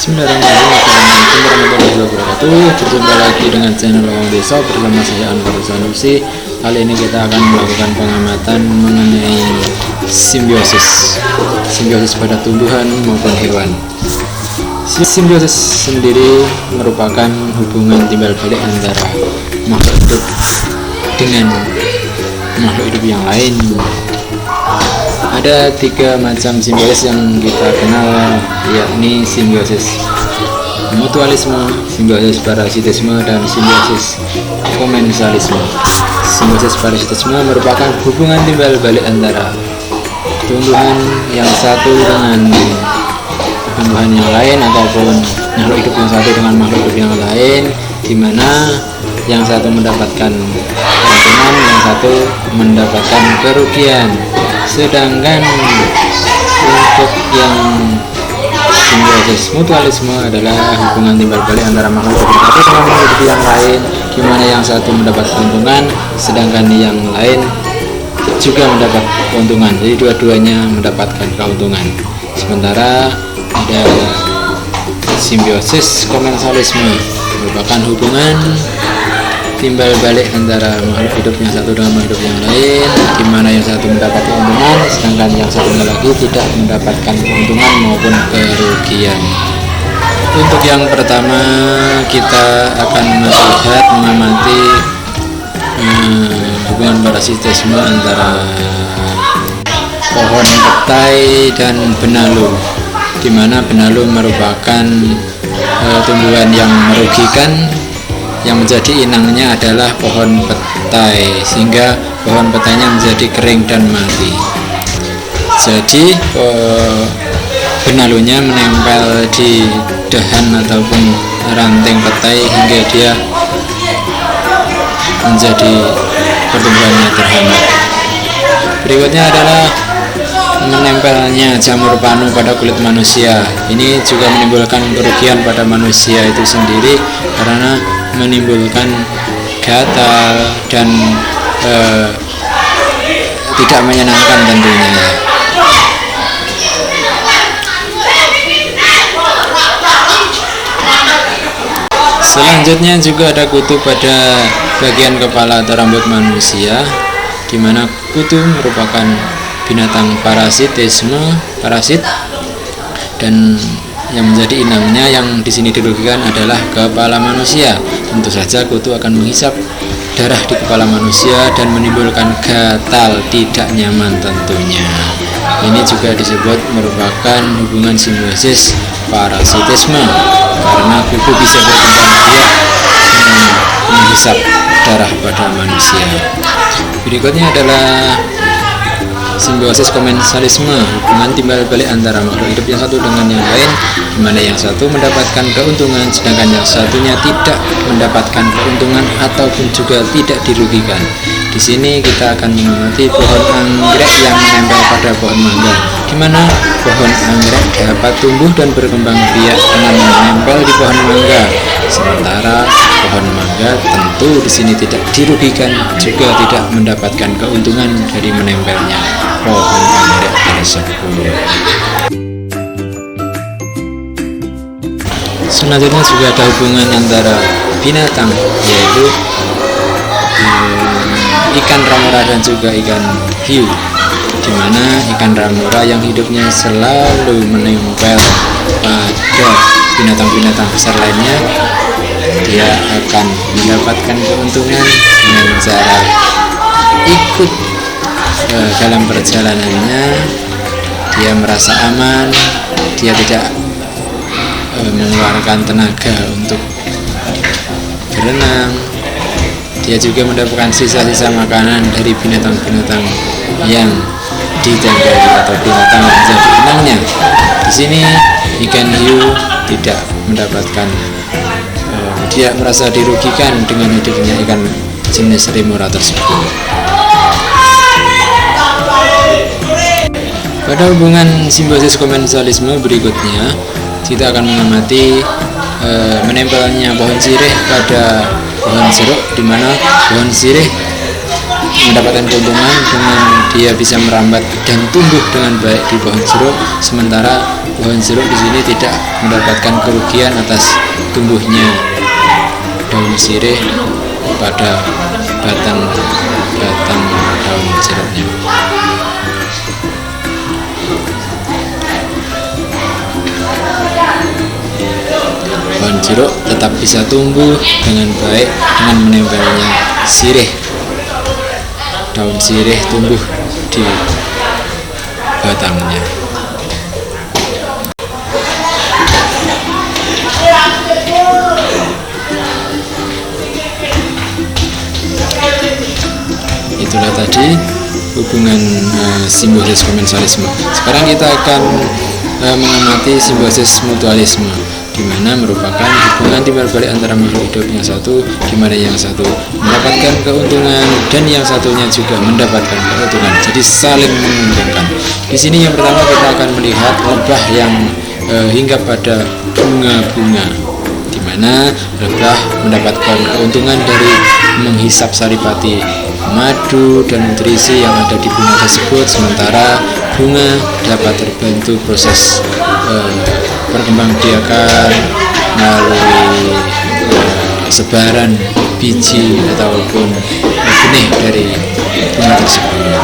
Bismillahirrahmanirrahim. Warahmatullahi wabarakatuh. Berjumpa lagi dengan channel Lowong Desa bersama saya Anwar Sanusi. Kali ini kita akan melakukan pengamatan mengenai simbiosis pada tumbuhan maupun hewan. Simbiosis sendiri merupakan hubungan timbal balik antara makhluk hidup dengan makhluk hidup yang lain. Ada 3 macam simbiosis yang kita kenal, yakni simbiosis mutualisme, simbiosis parasitisme, dan simbiosis komensalisme. Simbiosis parasitisme merupakan hubungan timbal balik antara tumbuhan yang satu dengan tumbuhan yang lain ataupun makhluk hidup yang satu dengan makhluk hidup yang lain, di mana yang satu mendapatkan keuntungan, yang satu mendapatkan kerugian. Sedangkan untuk yang simbiosis mutualisme adalah hubungan timbal balik antara makhluk hidup satu dengan makhluk hidup yang lain, di mana yang satu mendapat keuntungan sedangkan yang lain juga mendapat keuntungan. Jadi dua-duanya mendapatkan keuntungan. Sementara ada simbiosis komensalisme, merupakan hubungan timbal balik antara makhluk hidup yang satu dengan makhluk hidup yang lain, di mana yang satu mendapat keuntungan sedangkan yang satunya lagi tidak mendapatkan keuntungan maupun kerugian. Untuk yang pertama, kita akan melihat mengamati hubungan parasitisme antara pohon petai dan benalu, di mana benalu merupakan tumbuhan yang merugikan. Yang menjadi inangnya adalah pohon petai, sehingga pohon petainya menjadi kering dan mati. Jadi benalunya menempel di dahan ataupun ranting petai hingga dia menjadi pertumbuhannya terhambat. Berikutnya adalah menempelnya jamur panu pada kulit manusia. Ini juga menimbulkan kerugian pada manusia itu sendiri karena menimbulkan gatal dan tidak menyenangkan tentunya. Selanjutnya juga ada kutu pada bagian kepala atau rambut manusia, di mana kutu merupakan binatang parasit, dan yang menjadi inangnya yang di sini dirugikan adalah kepala manusia. Tentu saja kutu akan menghisap darah di kepala manusia dan menimbulkan gatal tidak nyaman tentunya. Ini juga disebut merupakan hubungan simbiosis parasitisme, karena kutu bisa berkembang biak menghisap darah pada manusia. Berikutnya adalah simbiosis komensalisme, hubungan timbal balik antara makhluk hidup yang satu dengan yang lain, di mana yang satu mendapatkan keuntungan sedangkan yang satunya tidak mendapatkan keuntungan ataupun juga tidak dirugikan. Di sini kita akan mengamati pohon anggrek yang menempel pada pohon mangga, di mana pohon anggrek dapat tumbuh dan berkembang biak dengan menempel di pohon mangga. Sementara pohon mangga tentu di sini tidak dirugikan, juga tidak mendapatkan keuntungan dari menempelnya pohon anggrek tersebut. Selanjutnya juga ada hubungan antara binatang, yaitu ikan ramura dan juga ikan hiu, di mana ikan ramura yang hidupnya selalu menempel pada binatang-binatang besar lainnya, dia akan mendapatkan keuntungan dengan cara ikut dalam perjalanannya. Dia merasa aman, dia tidak mengeluarkan tenaga untuk berenang. Dia juga mendapatkan sisa-sisa makanan dari binatang-binatang yang dijangkai atau binatang yang menjadi inangnya. Di sini ikan hiu tidak mendapatkan, dia merasa dirugikan dengan hidupnya ikan jenis remora tersebut. Pada hubungan simbiosis komensalisme berikutnya, kita akan mengamati menempelnya pohon sirih pada pohon jeruk, di mana pohon sirih mendapatkan keuntungan dengan dia bisa merambat dan tumbuh dengan baik di pohon jeruk, sementara pohon jeruk di sini tidak mendapatkan kerugian atas tumbuhnya daun sirih pada batang daun jeruknya. Pohon jeruk tetap bisa tumbuh dengan baik dengan menempelnya sirih. Daun sirih tumbuh di batangnya. Itulah tadi hubungan simbiosis komensalisme. Sekarang kita akan mengamati simbiosis mutualisme, di mana merupakan hubungan timbal balik antara makhluk hidup yang satu, di mana yang satu mendapatkan keuntungan dan yang satunya juga mendapatkan keuntungan. Jadi saling menguntungkan. Di sini yang pertama kita akan melihat lebah yang hinggap pada bunga-bunga, di mana lebah mendapatkan keuntungan dari menghisap saripati madu dan nutrisi yang ada di bunga tersebut, sementara bunga dapat terbantu proses perkembangbiakan melalui sebaran biji ataupun benih dari bunga tersebut.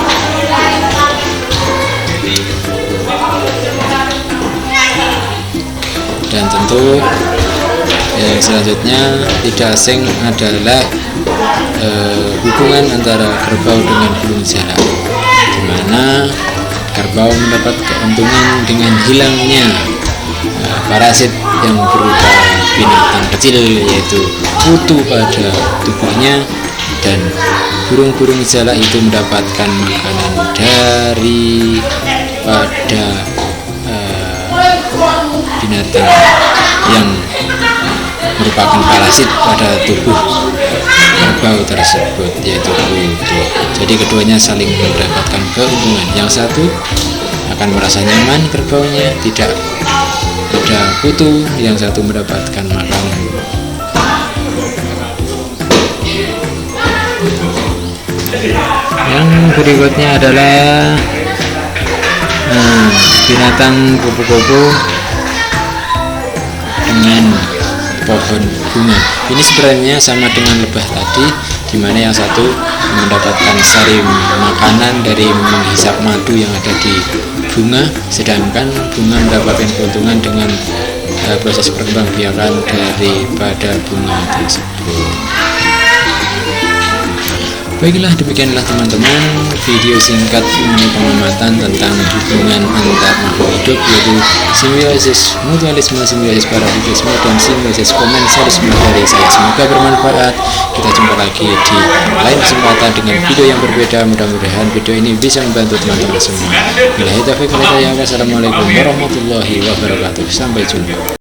Dan tentu yang selanjutnya tidak asing adalah hubungan antara kerbau dengan burung jalak, di mana kerbau mendapat keuntungan dengan hilangnya parasit yang berupa binatang kecil, yaitu kutu pada tubuhnya, dan burung-burung jalak itu mendapatkan makanan dari pada binatang yang merupakan parasit pada tubuh kerbau tersebut, yaitu kutu. Jadi keduanya saling mendapatkan keuntungan. Yang satu akan merasa nyaman kerbaunya, tidak ada kutu, yang satu mendapatkan makanan. Yang berikutnya adalah binatang kupu-kupu dengan pohon bunga. Ini sebenarnya sama dengan lebah tadi, di mana yang satu mendapatkan sari makanan dari menghisap madu yang ada di bunga, sedangkan bunga mendapatkan keuntungan dengan proses perkembangbiakan daripada bunga tersebut. Baiklah, demikianlah teman-teman video singkat mengenai pengamatan tentang hubungan antar makhluk hidup, yaitu simbiosis mutualisme, simbiosis parasitisme, dan simbiosis komensalisme dari saya. Semoga bermanfaat. Kita jumpa lagi di lain kesempatan dengan video yang berbeda. Mudah-mudahan video ini bisa membantu teman-teman semua. Wassalamualaikum warahmatullahi wabarakatuh. Sampai jumpa.